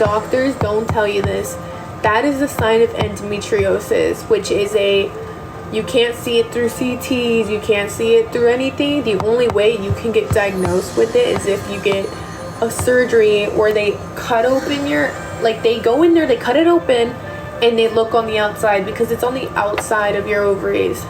doctors don't tell you this, that is a sign of endometriosis, which is you can't see it through CTs, you can't see it through anything. The only way you can get diagnosed with it is if you get a surgery where they cut open they go in there, they cut it open, and they look on the outside because it's on the outside of your ovaries.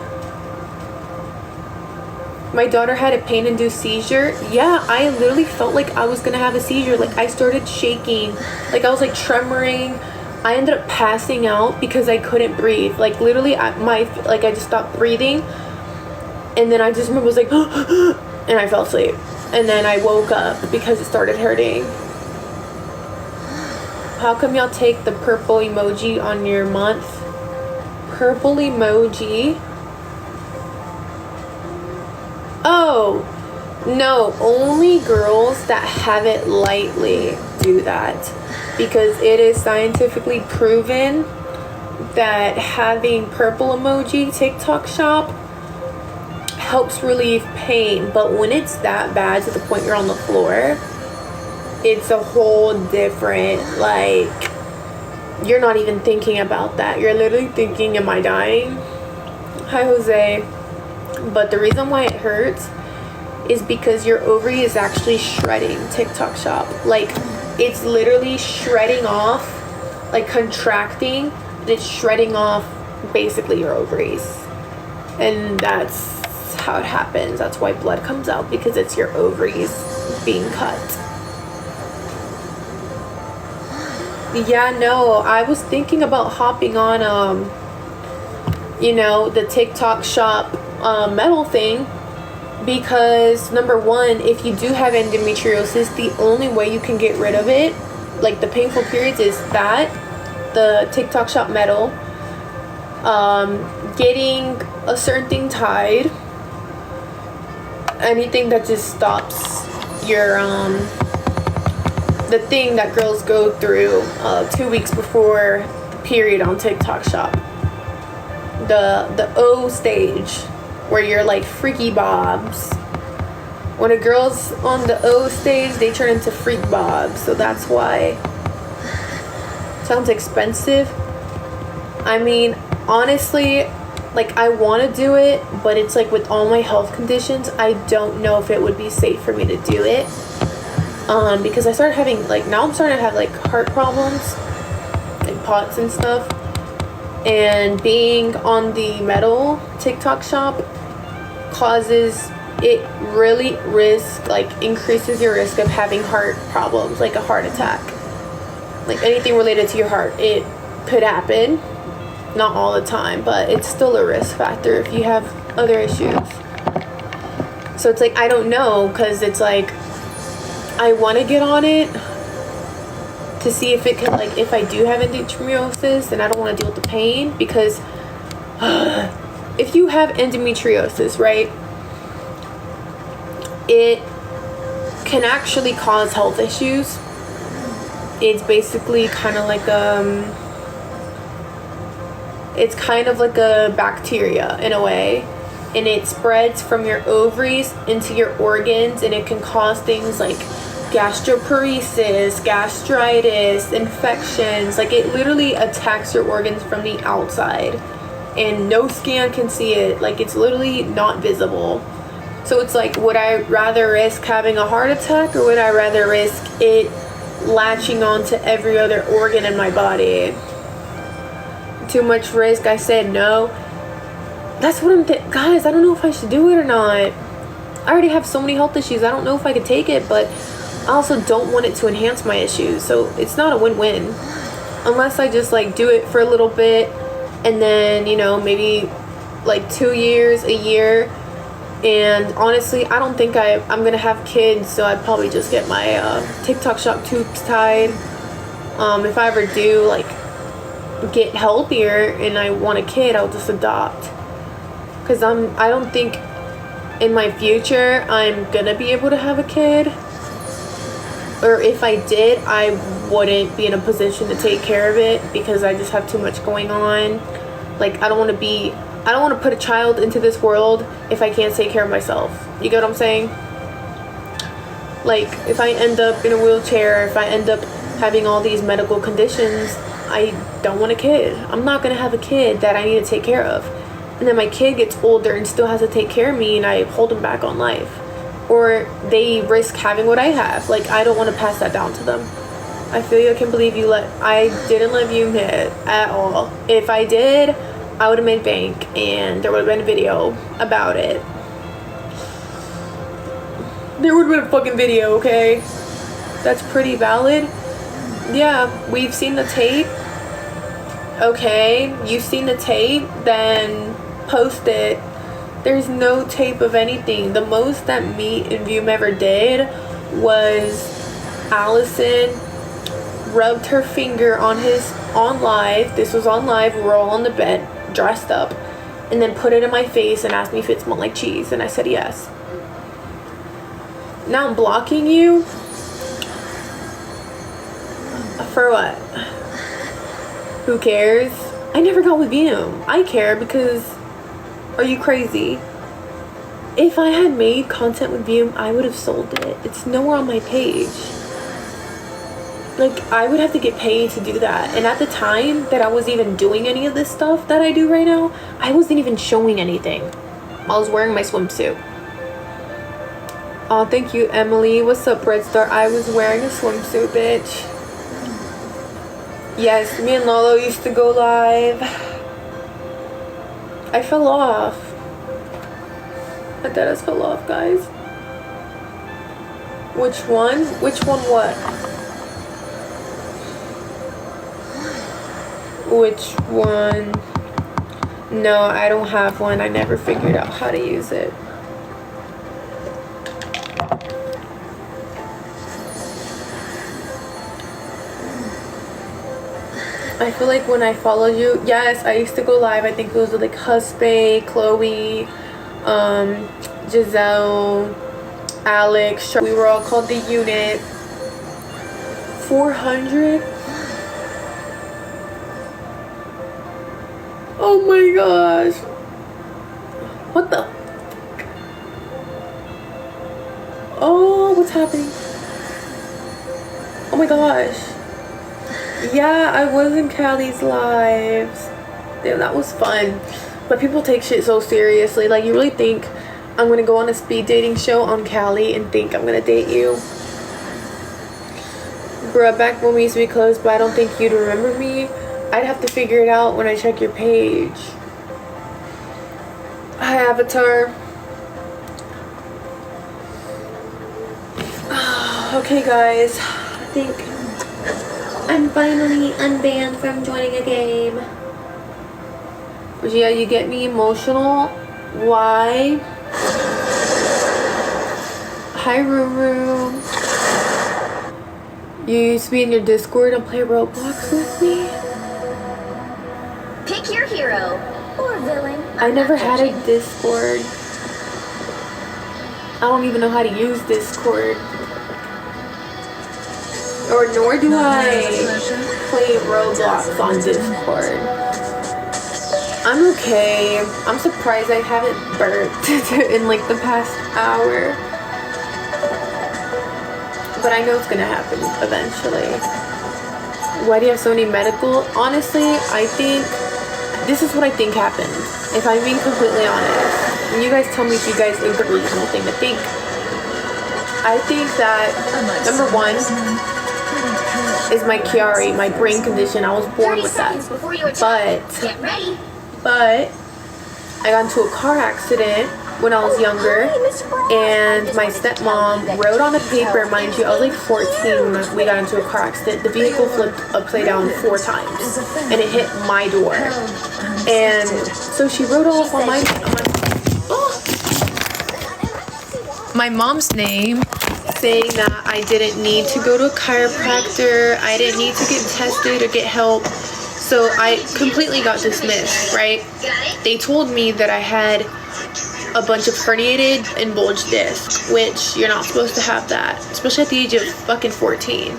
My daughter had a pain-induced seizure. Yeah, I literally felt like I was gonna have a seizure. Like, I started shaking, like I was like tremoring. I ended up passing out because I couldn't breathe. Like, literally, I just stopped breathing, and then I just remember I was like, and I fell asleep. And then I woke up because it started hurting. How come y'all take the purple emoji on your month? Purple emoji? Oh, no, only girls that have it lightly do that, because it is scientifically proven that having purple emoji TikTok shop helps relieve pain. But when it's that bad to the point you're on the floor, it's a whole different, like, you're not even thinking about that. You're literally thinking, am I dying? Hi, Jose. But the reason why it hurts is because your ovary is actually shredding TikTok shop. Like, it's literally shredding off, like contracting, and it's shredding off basically your ovaries. And that's how it happens. That's why blood comes out, because it's your ovaries being cut. Yeah, no, I was thinking about hopping on the TikTok shop metal thing, because number one, if you do have endometriosis, the only way you can get rid of it, like the painful periods, is the TikTok shop metal, getting a certain thing tied, anything that just stops your the thing that girls go through 2 weeks before the period on TikTok shop, the O stage, where you're like freaky bobs. When a girl's on the O stage, they turn into freak bobs. So that's why. Sounds expensive. I mean, honestly, like, I want to do it, but it's like, with all my health conditions, I don't know if it would be safe for me to do it. Because I started having, like, now I'm starting to have, like, heart problems, like POTS and stuff. And being on the metal TikTok shop causes it really increases your risk of having heart problems, like a heart attack, like anything related to your heart. It could happen, not all the time, but it's still a risk factor if you have other issues. So it's like, I don't know, because it's like, I want to get on it to see if it can, like, if I do have endometriosis, and I don't want to deal with the pain, because if you have endometriosis, right, it can actually cause health issues. It's basically kind of like it's kind of like a bacteria in a way, and it spreads from your ovaries into your organs, and it can cause things like gastroparesis, gastritis, infections. Like, it literally attacks your organs from the outside, and no scan can see it. Like, it's literally not visible. So it's like, would I rather risk having a heart attack, or would I rather risk it latching onto every other organ in my body? Too much risk. I said no. That's what I'm guys, I don't know if I should do it or not. I already have so many health issues. I don't know if I could take it, but I also don't want it to enhance my issues. So it's not a win-win, unless I just, like, do it for a little bit, and then, maybe like 2 years, a year. And honestly, I don't think I'm gonna have kids, so I'd probably just get my TikTok shop tubes tied. If I ever do, like, get healthier and I want a kid, I'll just adopt, because I don't think in my future I'm gonna be able to have a kid, or if I did, I wouldn't be in a position to take care of it, because I just have too much going on. Like, I don't want to put a child into this world if I can't take care of myself. You get what I'm saying? Like, if I end up in a wheelchair, if I end up having all these medical conditions, I don't want a kid. I'm not gonna have a kid that I need to take care of. And then my kid gets older and still has to take care of me, and I hold them back on life. Or they risk having what I have. Like, I don't want to pass that down to them. I feel you. I can't believe I didn't let you hit at all. If I did, I would have made bank, and there would have been a video about it. There would have been a fucking video, okay? That's pretty valid. Yeah, we've seen the tape. Okay, you've seen the tape, then post it. There's no tape of anything. The most that me and Vume ever did was Allison rubbed her finger on live. This was on live. We were all on the bed, dressed up, and then put it in my face and asked me if it smelled like cheese, and I said yes. Now I'm blocking you? For what? Who cares? I never got with Vume. I care because... Are you crazy? If I had made content with Vume, I would have sold it. It's nowhere on my page. Like, I would have to get paid to do that. And at the time that I was even doing any of this stuff that I do right now, I wasn't even showing anything. I was wearing my swimsuit. Oh, thank you, Emily. What's up, Red Star? I was wearing a swimsuit, bitch. Yes, me and Lolo used to go live. I fell off. My deadass fell off, guys. Which one? Which one what? Which one? No, I don't have one. I never figured out how to use it. I feel like when I followed you, yes, I used to go live. I think it was with like Husbay, Chloe, Giselle, Alex. We were all called the unit. 400? Oh my gosh. What the? Oh, what's happening? Oh my gosh. Yeah, I was in Callie's lives. Damn, that was fun. But people take shit so seriously. Like, you really think I'm gonna go on a speed dating show on Callie and think I'm gonna date you? Bruh, back when we used to be close, but I don't think you'd remember me. I'd have to figure it out when I check your page. Hi, Avatar. Okay, guys. I think I'm finally unbanned from joining a game. Yeah, you get me emotional. Why? Hi, Ruru. You used to be in your Discord and play Roblox with me? Pick your hero or villain. I never had a Discord. I don't even know how to use Discord. Or nor do I play Roblox on Discord. I'm okay. I'm surprised I haven't burped in like the past hour. But I know it's gonna happen eventually. Why do you have so many medical? Honestly, I think this is what I think happened. If I'm being completely honest. And you guys tell me if you guys think it's a reasonable thing to think. I think that, number one, is my Chiari, my brain condition. I was born with that. But I got into a car accident when I was younger, and my stepmom wrote on a paper, mind you, I was like 14 when we got into a car accident. The vehicle flipped upside down 4 times, and it hit my door. And so she wrote off on my mom's name, saying that I didn't need to go to a chiropractor, I didn't need to get tested or get help. So I completely got dismissed, right? They told me that I had a bunch of herniated and bulged discs, which you're not supposed to have that, especially at the age of fucking 14.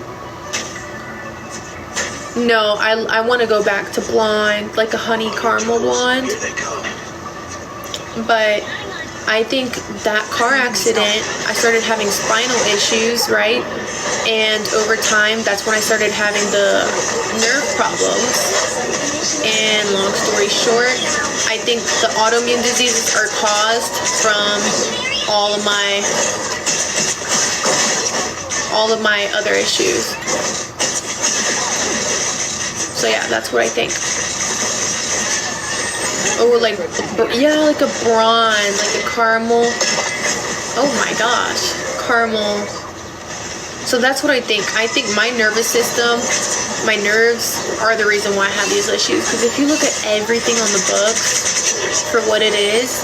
No, I want to go back to blonde, like a honey caramel blonde. But I think that car accident, I started having spinal issues, right? And over time, that's when I started having the nerve problems. And long story short, I think the autoimmune diseases are caused from all of my other issues. So yeah, that's what I think. Oh, like, yeah, like a bronze, like a caramel. Oh my gosh, caramel. So that's what I think. I think my nervous system, my nerves are the reason why I have these issues. Because if you look at everything on the books for what it is,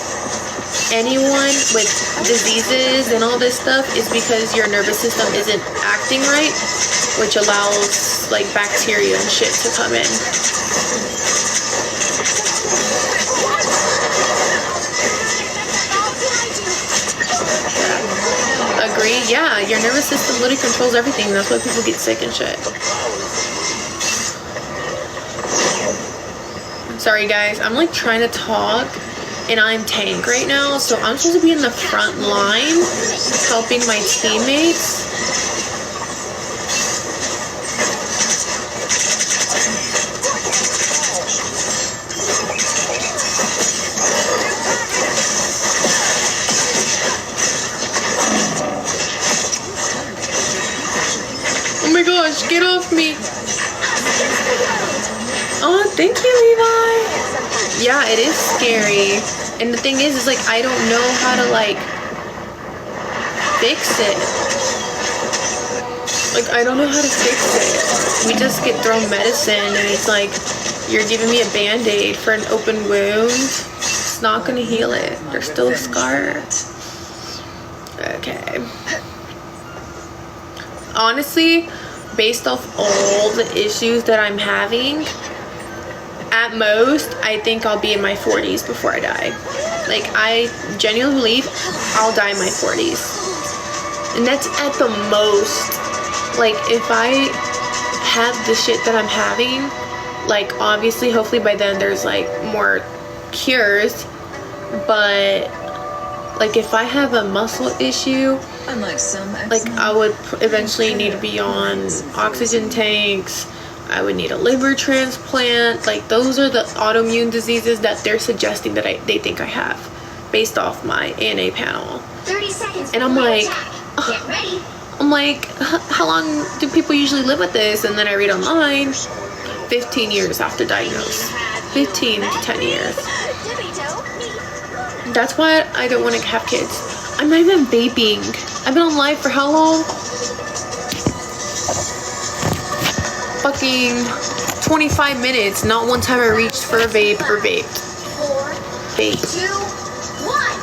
anyone with diseases and all this stuff is because your nervous system isn't acting right, which allows like bacteria and shit to come in. Agree? Yeah, your nervous system literally controls everything. That's why people get sick and shit. Sorry guys, I'm like trying to talk and I'm tank right now, so I'm supposed to be in the front line helping my teammates. Oh my gosh, get off me. Oh, thank you, Levi. Yeah, it is scary. And the thing is like, I don't know how to like fix it. Like, I don't know how to fix it. We just get thrown medicine and it's like, you're giving me a band-aid for an open wound. It's not gonna heal it. There's still a scar. Okay. Honestly, based off all the issues that I'm having, at most, I think I'll be in my 40s before I die. Like, I genuinely believe I'll die in my 40s. And that's at the most. Like, if I have the shit that I'm having, like, obviously, hopefully by then there's, like, more cures. But, like, if I have a muscle issue, like, I would eventually need to be on oxygen tanks. I would need a liver transplant. Like, those are the autoimmune diseases that they're suggesting that they think I have based off my ANA panel. 30 seconds. And I'm like, Get ready. I'm like, how long do people usually live with this? And then I read online, 15 years after diagnosis. 15 to 10 years. That's why I don't want to have kids. I'm not even vaping. I've been on live for how long? Fucking 25 minutes. Not one time I reached for a vape or vaped. 4, Vape. 2,